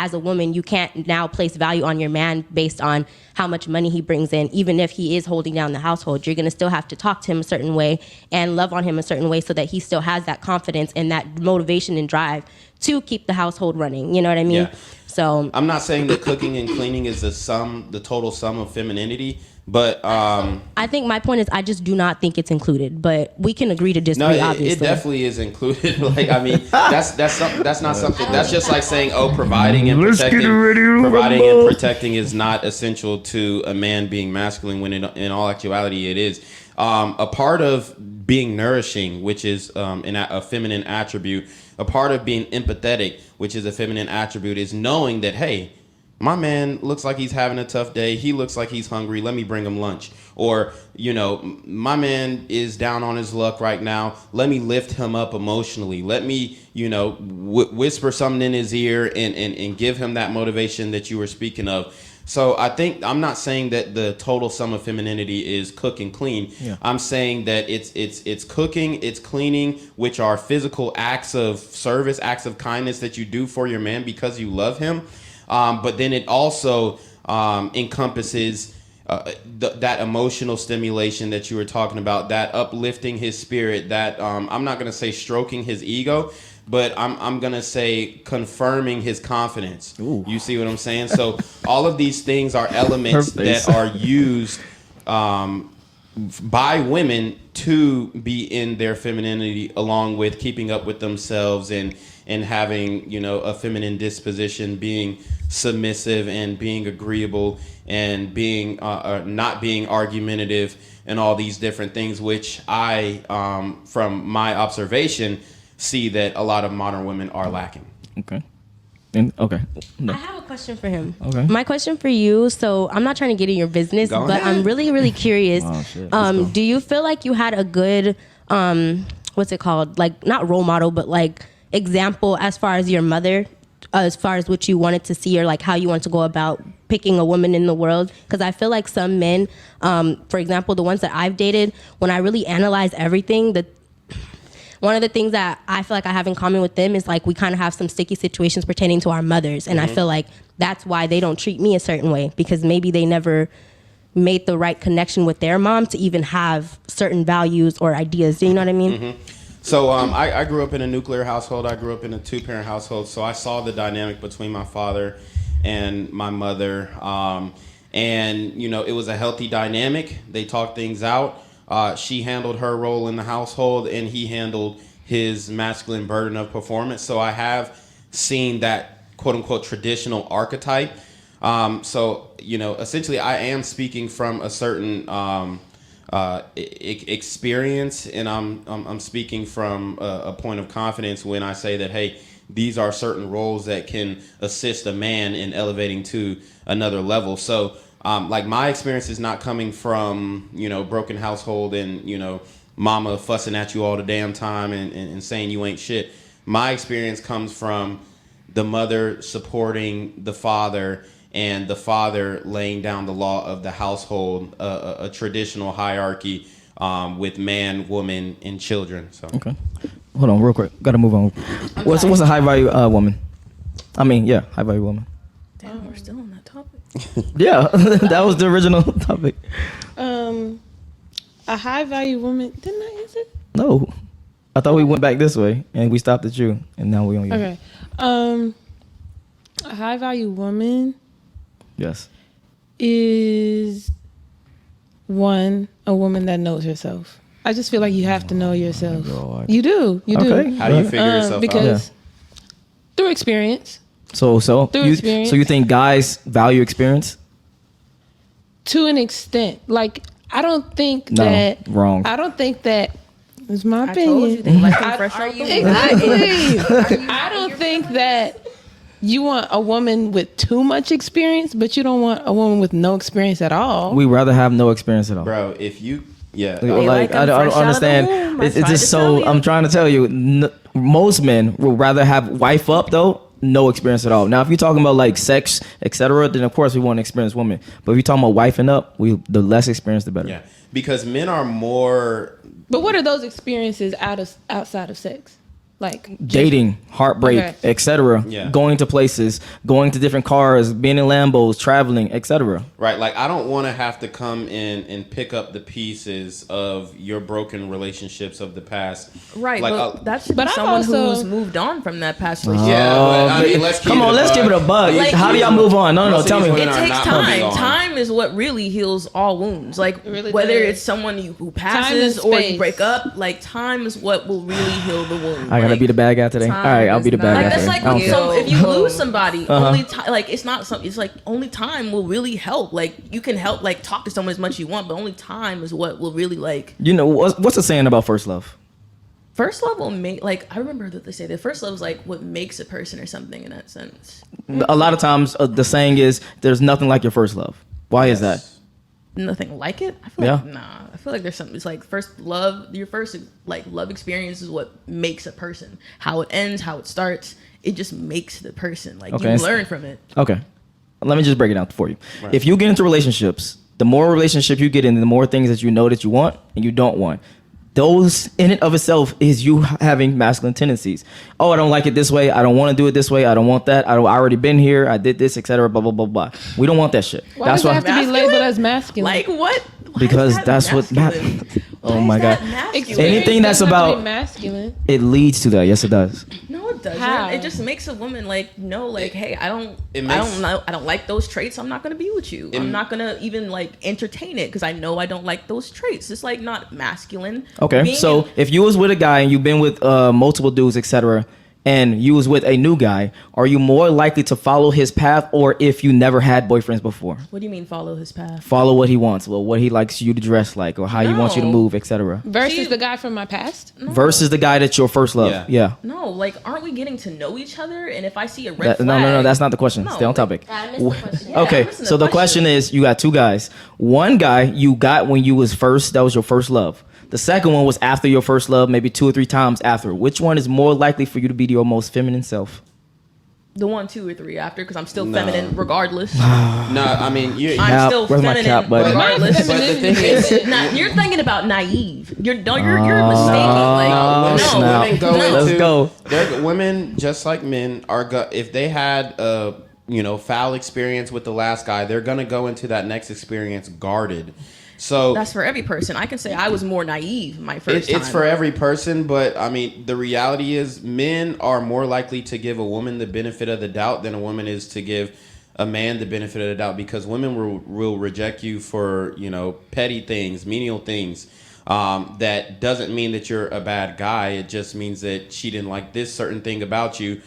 as a woman, you can't now place value on your man based on how much money he brings in. Even if he is holding down the household, you're going to still have to talk to him a certain way and love on him a certain way so that he still has that confidence and that motivation and drive to keep the household running. You know what I mean? Yeah. So I'm not saying that cooking and cleaning is the total sum of femininity, but I think my point is I just do not think it's included, but we can agree to disagree. No, obviously, it definitely is included. Like, I mean, that's not something. That's just like saying, oh, providing and protecting is not essential to a man being masculine. When in all actuality, it is. A part of being nourishing, which is a feminine attribute. A part of being empathetic, which is a feminine attribute, is knowing that, hey, my man looks like he's having a tough day. He looks like he's hungry. Let me bring him lunch. Or, my man is down on his luck right now. Let me lift him up emotionally. Let me, whisper something in his ear and give him that motivation that you were speaking of. So I think I'm not saying that the total sum of femininity is cook and clean. Yeah. I'm saying that it's cooking, it's cleaning, which are physical acts of service, acts of kindness that you do for your man because you love him. But then it also encompasses that emotional stimulation that you were talking about, that uplifting his spirit, that I'm not going to say stroking his ego, but I'm going to say confirming his confidence. Ooh. You see what I'm saying? So all of these things are elements that are used by women to be in their femininity, along with keeping up with themselves and having, a feminine disposition, being submissive and being agreeable and being not being argumentative and all these different things, which I, from my observation, see that a lot of modern women are lacking. Okay. No. I have a question for him. Okay. My question for you, so I'm not trying to get in your business, but I'm really, really curious. Oh, do you feel like you had a good, what's it called? Like, not role model, but like example as far as your mother, as far as what you wanted to see or like how you want to go about picking a woman in the world? Because I feel like some men, for example, the ones that I've dated, when I really analyze everything, one of the things that I feel like I have in common with them is like we kind of have some sticky situations pertaining to our mothers. And I feel like that's why they don't treat me a certain way, because maybe they never made the right connection with their mom to even have certain values or ideas. Do you know what I mean? Mm-hmm. So I grew up in a nuclear household. I grew up in a 2-parent household. So I saw the dynamic between my father and my mother. And, it was a healthy dynamic. They talked things out. She handled her role in the household and he handled his masculine burden of performance. So I have seen that quote unquote traditional archetype. So, essentially I am speaking from a certain experience, and I'm speaking from a point of confidence when I say that, hey, these are certain roles that can assist a man in elevating to another level. So like my experience is not coming from, broken household and, mama fussing at you all the damn time and saying you ain't shit. My experience comes from the mother supporting the father and the father laying down the law of the household, a traditional hierarchy with man, woman, and children. So okay, hold on, real quick. Got to move on. What's a high value woman? I mean, yeah, high value woman. Damn, we're still on that topic. Yeah, that was the original topic. A high value woman. Didn't I answer? No, I thought we went back this way and we stopped at you, and now we on you. Okay. A high value woman. Yes. Is a woman that knows herself. I just feel like you have to know yourself. Oh, you do. Okay. How do you figure yourself because out? Through experience. So experience. So you think guys value experience? To an extent. Like, I don't think wrong. I don't think that is my opinion. Told you they like them fresh off the Exactly. I don't think that you want a woman with too much experience, but you don't want a woman with no experience at all. We rather have no experience at all. Bro, if you... Yeah. Like I don't understand. It's just so... I'm trying to tell you, most men will rather have wife up, though, no experience at all. Now, if you're talking about like sex, etc., then of course we want an experienced woman. But if you're talking about wifing up, the less experience, the better. Yeah, because men are more... But what are those experiences outside of sex? Like dating, heartbreak, Okay. etc. Yeah. Going to places, going to different cars, being in Lambos, traveling, etc. Right, like I don't want to have to come in and pick up the pieces of your broken relationships of the past. Right, like, but that should but be I'm someone also- who's moved on from that past relationship. yeah, but I mean, let's Come on, let's give it a bug. Like, How do y'all move on? No, most of tell these me. women It are takes not time. moving on. Time is what really heals all wounds. Like really whether does. it's someone who and passes or you space. break up, like time is what will really heal the wound. I gotta Like, be the bad guy today. All time right, I'll be the does bad not- guy Like that's today. like I don't when care. if you lose somebody, Uh-huh. only time. Like it's not something. It's like only time will really help. Like you can help, like talk to someone as much as you want, but only time is what will really like. You know what's the saying about first love? First love will make like I remember that they say that first love is like what makes a person or something in that sense. A lot of times the saying is there's nothing like your first love. Why is that? Nothing like it. I feel Yeah. like I feel like there's something. It's like first love. Your first like love experience is what makes a person. How it ends, how it starts. It just makes the person. Like Okay. you learn from it. Okay. Let me just break it down for you. If you get into relationships, the more relationship you get in, the more things that you know that you want and you don't want. Those in and of itself is you having masculine tendencies. Oh, I don't like it this way. I don't want to do it this way. I don't want that. I already been here. I did this, etc. Blah blah blah blah. We don't want that shit. Why does it have to be Masculine? labeled as masculine? Like what? Why Because is that that's what masculine? Oh Why my is that God. masculine? Experience Anything that's doesn't have to about- be masculine. It leads to that. Yes, it does. No, it doesn't. How? It just makes a woman like know, like, hey, I don't makes- know, I don't like those traits. I'm not gonna be with you. I'm not gonna even like entertain it because I know I don't like those traits. It's like not masculine. Okay, Being so in- if you was with a guy and you've been with multiple dudes, etc., and you was with a new guy, are you more likely to follow his path, or if you never had boyfriends before, what do you mean follow his path? follow what he wants, or what he likes you to dress like, or how he wants you to No. move, etc., Versus See- the guy from my past. versus the guy that's your first love? Yeah. Yeah. No, like aren't we getting to know each other? And if I see a red No, flag, no, that's not the question. No, Stay on like- topic. I missed the question. Yeah, Okay, I'm listening so to the question is, you got two guys. One guy you got when you was first, that was your first love. The second one was after your first love, maybe 2 or 3 times after. Which one is more likely for you to be your most feminine self? the 1, 2, or 3 after because I'm still No. feminine regardless. No, I mean you. I'm Cap, still where's my feminine cap, buddy? regardless. But the thing is, You're thinking about naive. You're mistaken. Like snap. no, women go no. Let's go. Women, just like men, if they had a foul experience with the last guy, they're gonna go into that next experience guarded. So That's for every person. I can say I was more naive my first time. it's for every person, but I mean, the reality is men are more likely to give a woman the benefit of the doubt than a woman is to give a man the benefit of the doubt, because women will reject you for, petty things, menial things. That doesn't mean that you're a bad guy. It just means that she didn't like this certain thing about you,